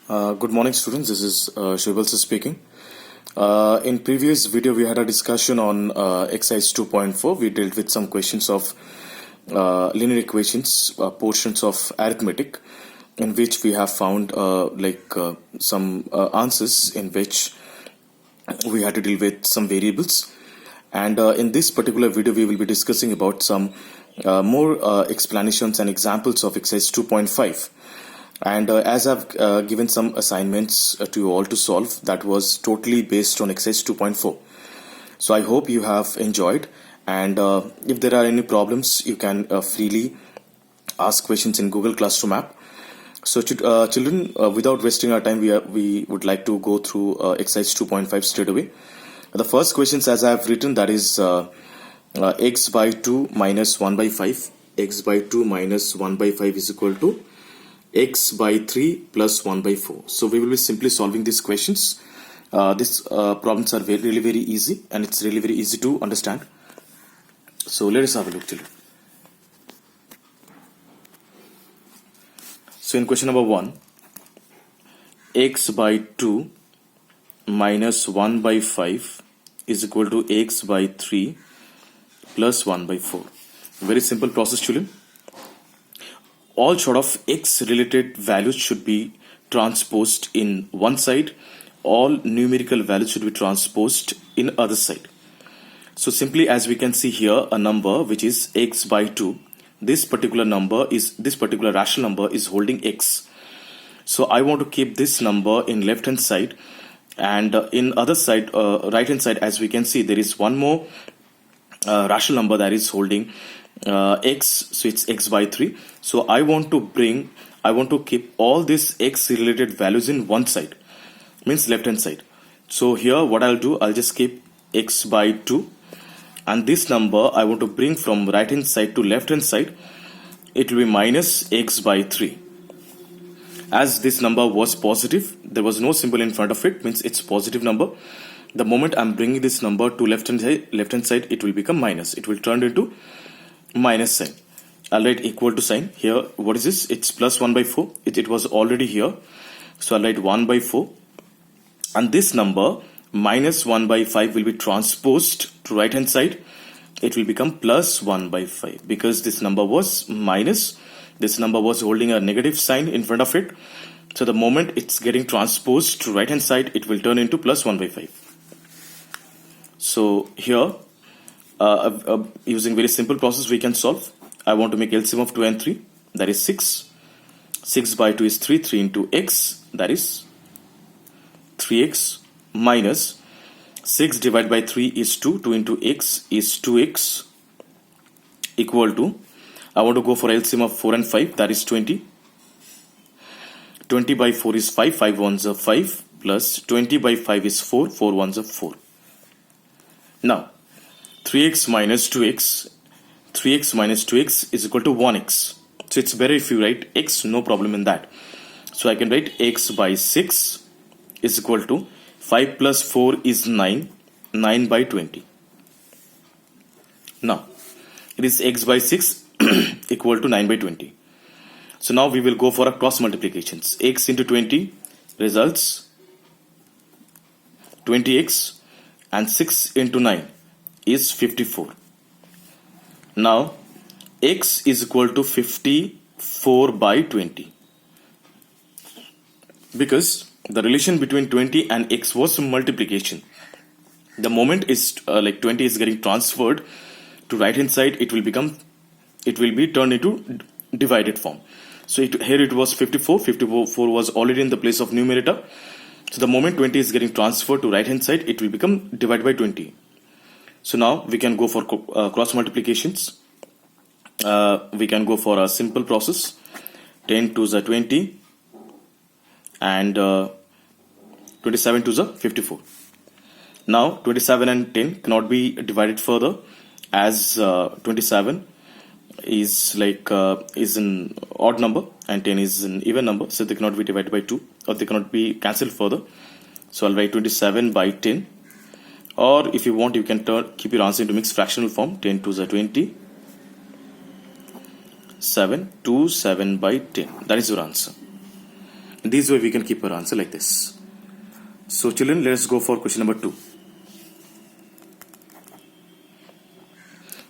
Good morning, students. This is Shivalsa speaking. In previous video, we had a discussion on exercise 2.4. We dealt with some questions of linear equations, portions of arithmetic, in which we have found some answers in which we had to deal with some variables. And in this particular video, we will be discussing about some more explanations and examples of exercise 2.5. And as I've given some assignments to you all to solve, that was totally based on exercise 2.4. So I hope you have enjoyed. And if there are any problems, you can freely ask questions in Google Classroom app. So children, without wasting our time, we would like to go through exercise 2.5 straight away. The first questions, as I have written, that is x by 2 minus 1 by 5. X by 2 minus 1 by 5 is equal to x by 3 plus 1 by 4. So we will be simply solving these questions. These problems are really very easy, and it's really very easy to understand. So let us have a look, children. So in question number 1, x by 2 minus 1 by 5 is equal to x by 3 plus 1 by 4. Very simple process, children. All sort of x related values should be transposed in one side. All numerical values should be transposed in other side. So simply, as we can see here, a number which is x by 2. This particular rational number is holding x. So I want to keep this number in left hand side, and in other side, right hand side, as we can see, there is one more rational number that is holding x, so it's x by 3. So I want to keep all these x related values in one side, means left hand side. So here what I'll do, I'll just keep x by 2, and this number I want to bring from right hand side to left hand side. It will be minus x by 3. As this number was positive, there was no symbol in front of it, means it's positive number. The moment I'm bringing this number to left hand side, it will become minus. It will turn into minus sign. I'll write equal to sign here. What is this? It's plus 1 by 4. It was already here. So I'll write 1 by 4. And this number minus 1 by 5 will be transposed to right hand side. It will become plus 1 by 5, because this number was minus. This number was holding a negative sign in front of it. So the moment it's getting transposed to right hand side, it will turn into plus 1 by 5. So here, using very simple process, we can solve. I want to make LCM of 2 and 3, that is 6. 6 by 2 is 3. 3 into x, that is 3x, minus 6 divided by 3 is 2. 2 into x is 2x, equal to, I want to go for LCM of 4 and 5, that is 20. 20 by 4 is 5. 5 ones are 5, plus 20 by 5 is 4. 4 ones are 4. Now 3x minus 2x, 3x minus 2x is equal to 1x. So it's better if you write x, no problem in that. So I can write x by 6 is equal to 5 plus 4 is 9, 9 by 20. Now it is x by 6 equal to 9 by 20. So now we will go for a cross multiplications. X into 20 results 20x, and 6 into 9 is 54. Now x is equal to 54 by 20, because the relation between 20 and x was multiplication. The moment is 20 is getting transferred to right hand side, it will be turned into divided form. So here it was 54. 54 was already in the place of numerator. So the moment 20 is getting transferred to right hand side, it will become divided by 20. So now we can go for cross multiplications. We can go for a simple process. 10 to the 20, and 27 to the 54. Now 27 and 10 cannot be divided further, as 27 is an odd number and 10 is an even number, so they cannot be divided by 2, or they cannot be cancelled further. So I'll write 27 by 10, or if you want, you can keep your answer into mixed fractional form. 10 to the 20, 7 to 7 by 10. That is your answer. This way we can keep our answer like this. So children, let's go for question number 2.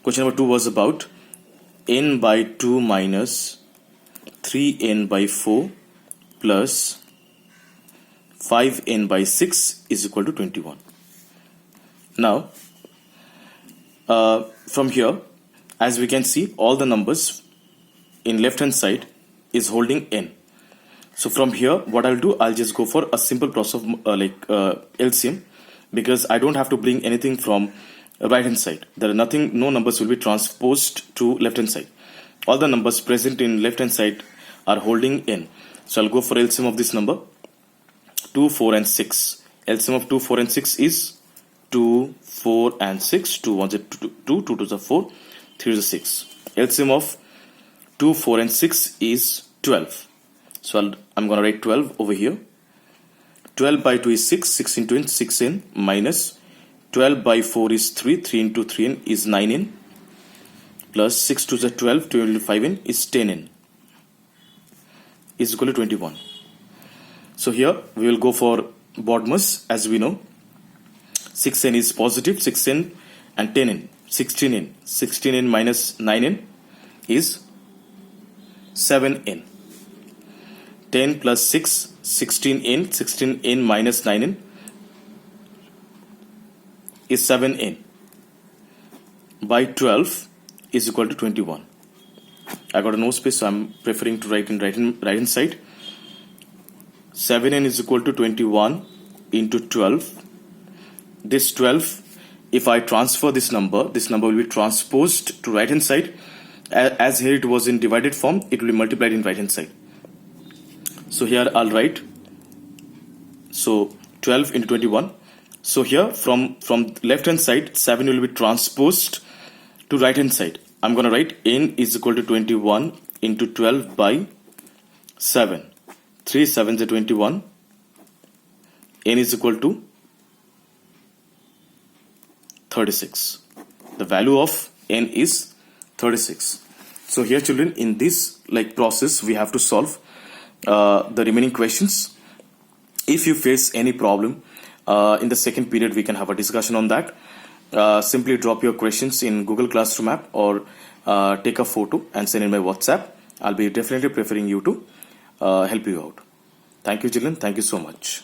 Question number 2 was about n by 2 minus 3n by 4 plus 5n by 6 is equal to 21. Now, from here, as we can see, all the numbers in left hand side is holding n. So from here, what I'll do, I'll just go for a simple process of LCM, because I don't have to bring anything from right hand side. There are nothing, no numbers will be transposed to left hand side. All the numbers present in left hand side are holding n. So I'll go for LCM of this number, 2, 4 and 6. LCM of 2, 4 and 6 is 2, 4 and 6. 2 1 is 2, 2 2 is 4, 3 is 6. LCM of 2, 4 and 6 is 12. So I'm going to write 12 over here. 12 by 2 is 6, 6 into n, 6n, minus 12 by 4 is 3, 3 into 3n is 9n, plus 6 to the 12, 12 into 5n is 10n, is equal to 21. So here we will go for BODMAS, as we know. 6n is positive, 6n and 10n, 16n. 16n minus 9n is 7n. 10 plus 6, 16n, 16n minus 9n is 7n. By 12 is equal to 21. I got a no space, so I'm preferring to write in right hand side. 7n is equal to 21 into 12. This 12, if I transfer this number will be transposed to right hand side. As here it was in divided form, it will be multiplied in right hand side. So here I'll write, so 12 into 21. So here from left hand side, 7 will be transposed to right hand side. I'm going to write n is equal to 21 into 12 by 7. 3 7s are 21. N is equal to 36. The value of n is 36. So here children, in this process, we have to solve the remaining questions. If you face any problem in the second period, we can have a discussion on that. Simply drop your questions in Google Classroom app, or take a photo and send in my WhatsApp. I'll be definitely preferring you to help you out. Thank you children. Thank you so much.